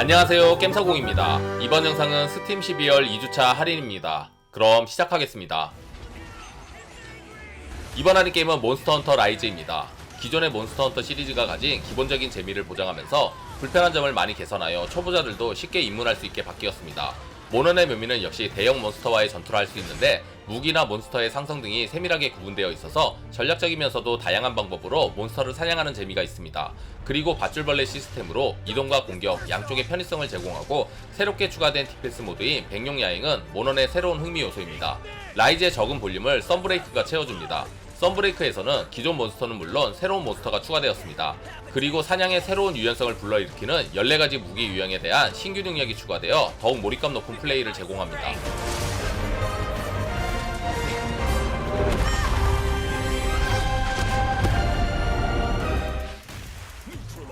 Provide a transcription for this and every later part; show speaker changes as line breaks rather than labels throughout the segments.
안녕하세요, 겜사공입니다. 이번 영상은 스팀 12월 2주차 할인입니다. 그럼 시작하겠습니다. 이번 할인 게임은 몬스터 헌터 라이즈입니다. 기존의 몬스터 헌터 시리즈가 가진 기본적인 재미를 보장하면서 불편한 점을 많이 개선하여 초보자들도 쉽게 입문할 수 있게 바뀌었습니다. 모넌의 묘미는 역시 대형 몬스터와의 전투를 할 수 있는데 무기나 몬스터의 상성 등이 세밀하게 구분되어 있어서 전략적이면서도 다양한 방법으로 몬스터를 사냥하는 재미가 있습니다. 그리고 밧줄벌레 시스템으로 이동과 공격 양쪽의 편의성을 제공하고 새롭게 추가된 디펜스 모드인 백룡 야행은 모넌의 새로운 흥미 요소입니다. 라이즈의 적은 볼륨을 썬브레이크가 채워줍니다. 썬브레이크에서는 기존 몬스터는 물론 새로운 몬스터가 추가되었습니다. 그리고 사냥의 새로운 유연성을 불러일으키는 14가지 무기 유형에 대한 신규 능력이 추가되어 더욱 몰입감 높은 플레이를 제공합니다.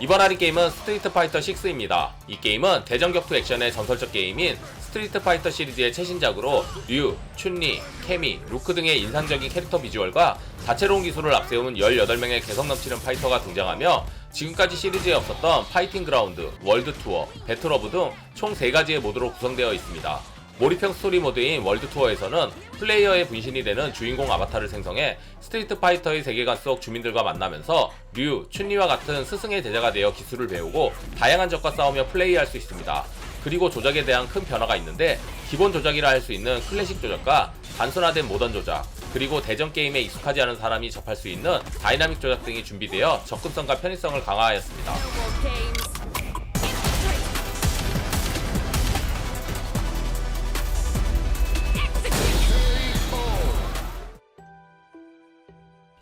이번 할인 게임은 스트리트 파이터 6입니다. 이 게임은 대전 격투 액션의 전설적 게임인 스트리트 파이터 시리즈의 최신작으로 류, 춘리, 케미, 루크 등의 인상적인 캐릭터 비주얼과 다채로운 기술을 앞세운 18명의 개성 넘치는 파이터가 등장하며 지금까지 시리즈에 없었던 파이팅 그라운드, 월드 투어, 배틀 오브 등 총 3가지의 모드로 구성되어 있습니다. 몰입형 스토리 모드인 월드 투어에서는 플레이어의 분신이 되는 주인공 아바타를 생성해 스트리트 파이터의 세계관 속 주민들과 만나면서 류, 춘리와 같은 스승의 제자가 되어 기술을 배우고 다양한 적과 싸우며 플레이할 수 있습니다. 그리고 조작에 대한 큰 변화가 있는데 기본 조작이라 할 수 있는 클래식 조작과 단순화된 모던 조작, 그리고 대전 게임에 익숙하지 않은 사람이 접할 수 있는 다이나믹 조작 등이 준비되어 접근성과 편의성을 강화하였습니다.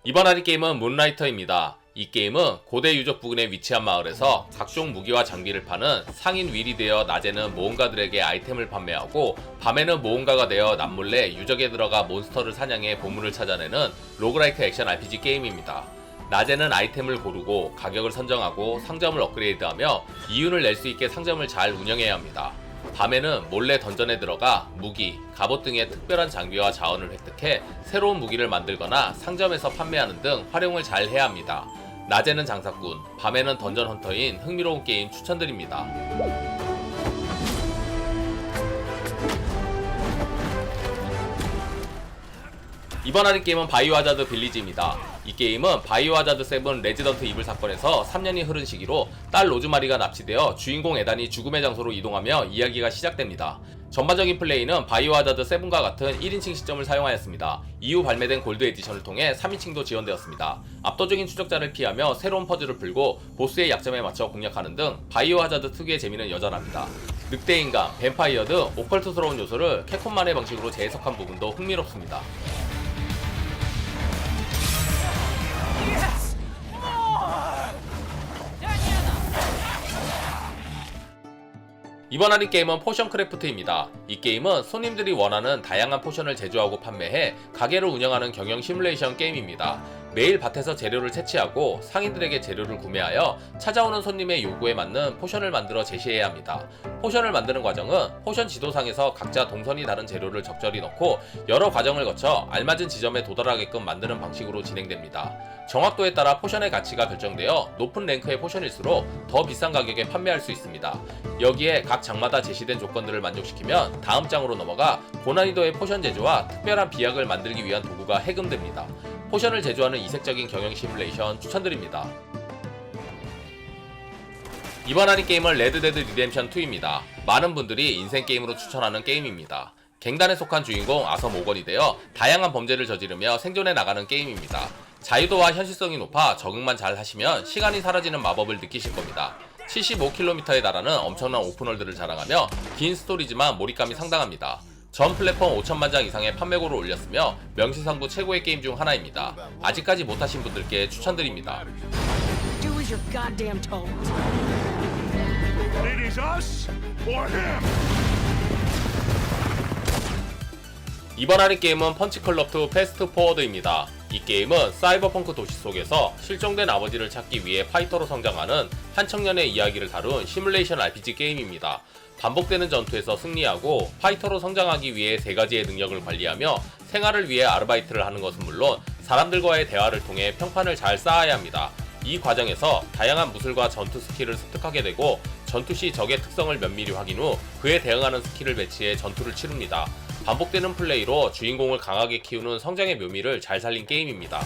이번 할인 게임은 문라이터입니다. 이 게임은 고대 유적 부근에 위치한 마을에서 각종 무기와 장비를 파는 상인 윌이 되어 낮에는 모험가들에게 아이템을 판매하고 밤에는 모험가가 되어 남몰래 유적에 들어가 몬스터를 사냥해 보물을 찾아내는 로그라이크 액션 RPG 게임입니다. 낮에는 아이템을 고르고 가격을 선정하고 상점을 업그레이드하며 이윤을 낼 수 있게 상점을 잘 운영해야 합니다. 밤에는 몰래 던전에 들어가 무기, 갑옷 등의 특별한 장비와 자원을 획득해 새로운 무기를 만들거나 상점에서 판매하는 등 활용을 잘 해야 합니다. 낮에는 장사꾼, 밤에는 던전 헌터인 흥미로운 게임 추천드립니다. 이번 할인 게임은 바이오하자드 빌리지입니다. 이 게임은 바이오하자드 7 레지던트 이블 사건에서 3년이 흐른 시기로 딸 로즈마리가 납치되어 주인공 에단이 죽음의 장소로 이동하며 이야기가 시작됩니다. 전반적인 플레이는 바이오하자드 7과 같은 1인칭 시점을 사용하였습니다. 이후 발매된 골드 에디션을 통해 3인칭도 지원되었습니다. 압도적인 추적자를 피하며 새로운 퍼즐을 풀고 보스의 약점에 맞춰 공략하는 등 바이오하자드 특유의 재미는 여전합니다. 늑대인간, 뱀파이어 등 오컬트스러운 요소를 캡콤만의 방식으로 재해석한 부분도 흥미롭습니다. 이번 할인 게임은 포션 크래프트입니다. 이 게임은 손님들이 원하는 다양한 포션을 제조하고 판매해 가게를 운영하는 경영 시뮬레이션 게임입니다. 매일 밭에서 재료를 채취하고 상인들에게 재료를 구매하여 찾아오는 손님의 요구에 맞는 포션을 만들어 제시해야 합니다. 포션을 만드는 과정은 포션 지도상에서 각자 동선이 다른 재료를 적절히 넣고 여러 과정을 거쳐 알맞은 지점에 도달하게끔 만드는 방식으로 진행됩니다. 정확도에 따라 포션의 가치가 결정되어 높은 랭크의 포션일수록 더 비싼 가격에 판매할 수 있습니다. 여기에 각 장마다 제시된 조건들을 만족시키면 다음 장으로 넘어가 고난이도의 포션 제조와 특별한 비약을 만들기 위한 도구가 해금됩니다. 포션을 제조하는 이색적인 경영 시뮬레이션 추천드립니다. 이번 할인 게임은 레드데드 리뎀션 2입니다. 많은 분들이 인생 게임으로 추천하는 게임입니다. 갱단에 속한 주인공 아섬 오건이 되어 다양한 범죄를 저지르며 생존해 나가는 게임입니다. 자유도와 현실성이 높아 적응만 잘 하시면 시간이 사라지는 마법을 느끼실 겁니다. 75km에 달하는 엄청난 오픈월드를 자랑하며 긴 스토리지만 몰입감이 상당합니다. 전 플랫폼 5천만 장 이상의 판매고를 올렸으며 명시상부 최고의 게임 중 하나입니다. 아직까지 못하신 분들께 추천드립니다. 이번 할인 게임은 펀치클럽2 패스트 포워드입니다. 이 게임은 사이버펑크 도시 속에서 실종된 아버지를 찾기 위해 파이터로 성장하는 한 청년의 이야기를 다룬 시뮬레이션 RPG 게임입니다. 반복되는 전투에서 승리하고 파이터로 성장하기 위해 3가지의 능력을 관리하며 생활을 위해 아르바이트를 하는 것은 물론 사람들과의 대화를 통해 평판을 잘 쌓아야 합니다. 이 과정에서 다양한 무술과 전투 스킬을 습득하게 되고 전투 시 적의 특성을 면밀히 확인 후 그에 대응하는 스킬을 배치해 전투를 치릅니다. 반복되는 플레이로 주인공을 강하게 키우는 성장의 묘미를 잘 살린 게임입니다.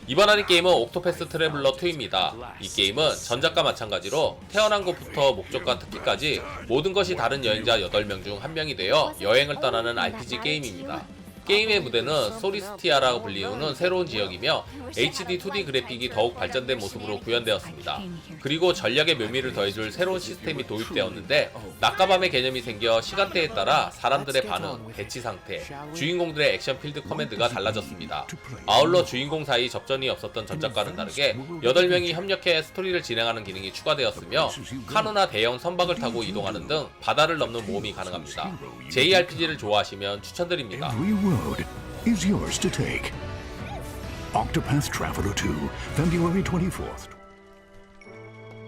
이번 할인 게임은 옥토패스 트래블러 2입니다. 이 게임은 전작과 마찬가지로 태어난 곳부터 목적과 특기까지 모든 것이 다른 여행자 8명 중 1명이 되어 여행을 떠나는 RPG 게임입니다. 게임의 무대는 소리스티아라고 불리우는 새로운 지역이며 HD 2D 그래픽이 더욱 발전된 모습으로 구현되었습니다. 그리고 전략의 묘미를 더해줄 새로운 시스템이 도입되었는데 낮과 밤의 개념이 생겨 시간대에 따라 사람들의 반응, 배치 상태, 주인공들의 액션 필드 커맨드가 달라졌습니다. 아울러 주인공 사이 접전이 없었던 전작과는 다르게 8명이 협력해 스토리를 진행하는 기능이 추가되었으며 카누나 대형 선박을 타고 이동하는 등 바다를 넘는 모험이 가능합니다. JRPG를 좋아하시면 추천드립니다.
Every road is yours to take. Octopath Traveler 2, February 24th.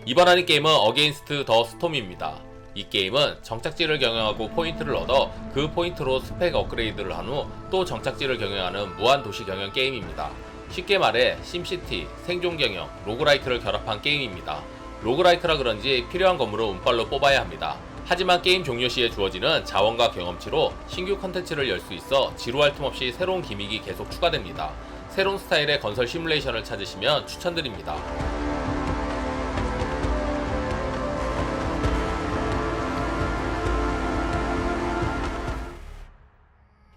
이번 할인 게임은 어게인스트 더 스톰입니다. 이 게임은 정착지를 경영하고 포인트를 얻어 그 포인트로 스펙 업그레이드를 한 후 또 정착지를 경영하는 무한 도시 경영 게임입니다. 쉽게 말해 심시티, 생존 경영, 로그라이크를 결합한 게임입니다. 로그라이크라 그런지 필요한 건물을 운빨로 뽑아야 합니다. 하지만 게임 종료 시에 주어지는 자원과 경험치로 신규 컨텐츠를 열 수 있어 지루할 틈 없이 새로운 기믹이 계속 추가됩니다. 새로운 스타일의 건설 시뮬레이션을 찾으시면 추천드립니다.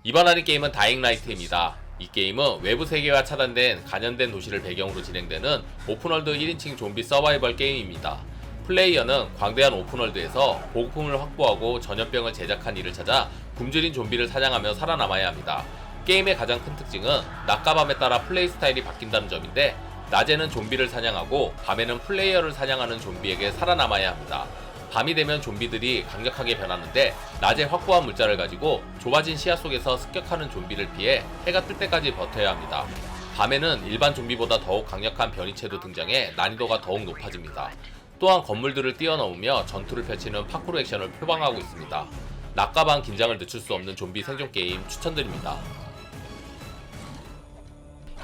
이번 할인 게임은 다잉라이트입니다. 이 게임은 외부 세계와 차단된 간연된 도시를 배경으로 진행되는 오픈월드 1인칭 좀비 서바이벌 게임입니다. 플레이어는 광대한 오픈월드에서 보급품을 확보하고 전염병을 제작한 이를 찾아 굶주린 좀비를 사냥하며 살아남아야 합니다. 게임의 가장 큰 특징은 낮과 밤에 따라 플레이 스타일이 바뀐다는 점인데 낮에는 좀비를 사냥하고 밤에는 플레이어를 사냥하는 좀비에게 살아남아야 합니다. 밤이 되면 좀비들이 강력하게 변하는데 낮에 확보한 물자를 가지고 좁아진 시야 속에서 습격하는 좀비를 피해 해가 뜰 때까지 버텨야 합니다. 밤에는 일반 좀비보다 더욱 강력한 변이체도 등장해 난이도가 더욱 높아집니다. 또한 건물들을 뛰어넘으며 전투를 펼치는 파쿠르 액션을 표방하고 있습니다. 낮과 밤 긴장을 늦출 수 없는 좀비 생존 게임 추천드립니다.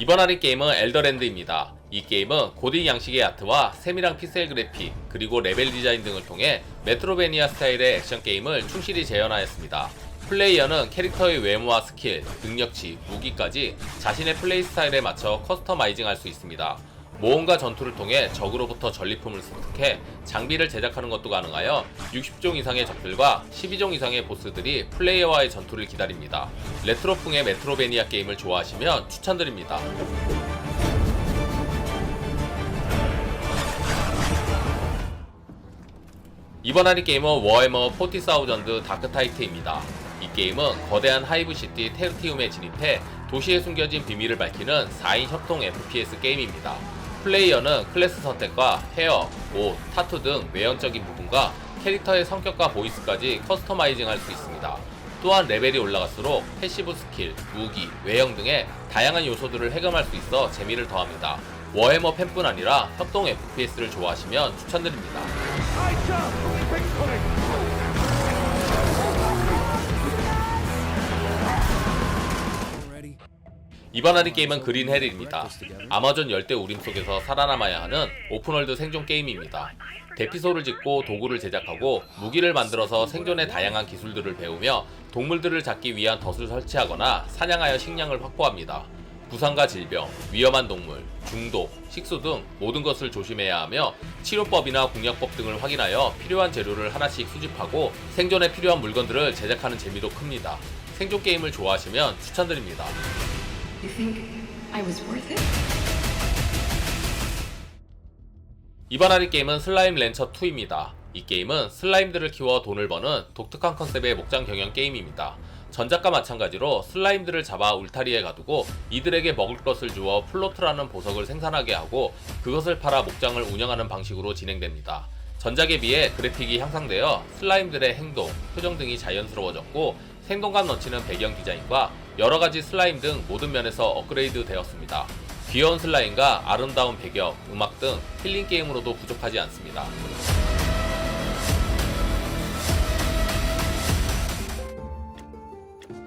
이번 할인 게임은 엘더랜드입니다. 이 게임은 고딕 양식의 아트와 세밀한 픽셀 그래픽 그리고 레벨 디자인 등을 통해 메트로베니아 스타일의 액션 게임을 충실히 재현하였습니다. 플레이어는 캐릭터의 외모와 스킬, 능력치, 무기까지 자신의 플레이 스타일에 맞춰 커스터마이징 할 수 있습니다. 모험과 전투를 통해 적으로부터 전리품을 습득해 장비를 제작하는 것도 가능하여 60종 이상의 적들과 12종 이상의 보스들이 플레이어와의 전투를 기다립니다. 레트로풍의 메트로베니아 게임을 좋아하시면 추천드립니다. 이번 할인 게임은 워해머 40,000 다크타이트입니다. 이 게임은 거대한 하이브시티 테르티움에 진입해 도시에 숨겨진 비밀을 밝히는 4인 협동 FPS 게임입니다. 플레이어는 클래스 선택과 헤어, 옷, 타투 등 외형적인 부분과 캐릭터의 성격과 보이스까지 커스터마이징 할 수 있습니다. 또한 레벨이 올라갈수록 패시브 스킬, 무기, 외형 등의 다양한 요소들을 해금할 수 있어 재미를 더합니다. 워해머 팬뿐 아니라 협동 FPS를 좋아하시면 추천드립니다. 이번 할인 게임은 그린 헬입니다. 아마존 열대 우림 속에서 살아남아야 하는 오픈월드 생존 게임입니다. 대피소를 짓고 도구를 제작하고 무기를 만들어서 생존의 다양한 기술들을 배우며 동물들을 잡기 위한 덫을 설치하거나 사냥하여 식량을 확보합니다. 부상과 질병, 위험한 동물, 중독, 식수 등 모든 것을 조심해야 하며 치료법이나 공략법 등을 확인하여 필요한 재료를 하나씩 수집하고 생존에 필요한 물건들을 제작하는 재미도 큽니다. 생존 게임을 좋아하시면 추천드립니다.
You think I was worth it?
이번 할인 게임은 슬라임 랜처 2입니다. 이 게임은 슬라임들을 키워 돈을 버는 독특한 컨셉의 목장 경영 게임입니다. 전작과 마찬가지로 슬라임들을 잡아 울타리에 가두고 이들에게 먹을 것을 주어 플로트라는 보석을 생산하게 하고 그것을 팔아 목장을 운영하는 방식으로 진행됩니다. 전작에 비해 그래픽이 향상되어 슬라임들의 행동, 표정 등이 자연스러워졌고 생동감 넘치는 배경 디자인과 여러가지 슬라임 등 모든 면에서 업그레이드 되었습니다. 귀여운 슬라임과 아름다운 배경, 음악 등 힐링 게임으로도 부족하지 않습니다.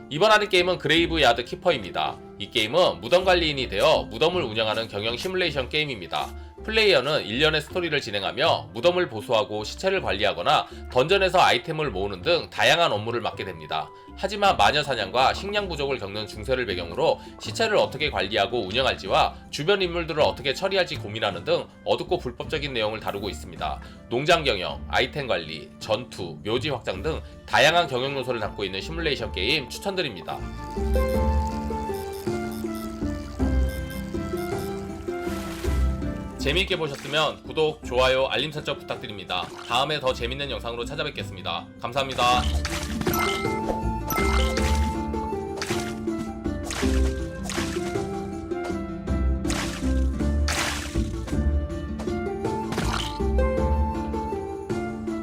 이번 할인 게임은 그레이브 야드 키퍼입니다. 이 게임은 무덤 관리인이 되어 무덤을 운영하는 경영 시뮬레이션 게임입니다. 플레이어는 일련의 스토리를 진행하며 무덤을 보수하고 시체를 관리하거나 던전에서 아이템을 모으는 등 다양한 업무를 맡게 됩니다. 하지만 마녀 사냥과 식량 부족을 겪는 중세를 배경으로 시체를 어떻게 관리하고 운영할지와 주변 인물들을 어떻게 처리할지 고민하는 등 어둡고 불법적인 내용을 다루고 있습니다. 농장 경영, 아이템 관리, 전투, 묘지 확장 등 다양한 경영 요소를 담고 있는 시뮬레이션 게임 추천드립니다. 재미있게 보셨으면 구독, 좋아요, 알림 설정 부탁드립니다. 다음에 더 재밌는 영상으로 찾아뵙겠습니다. 감사합니다.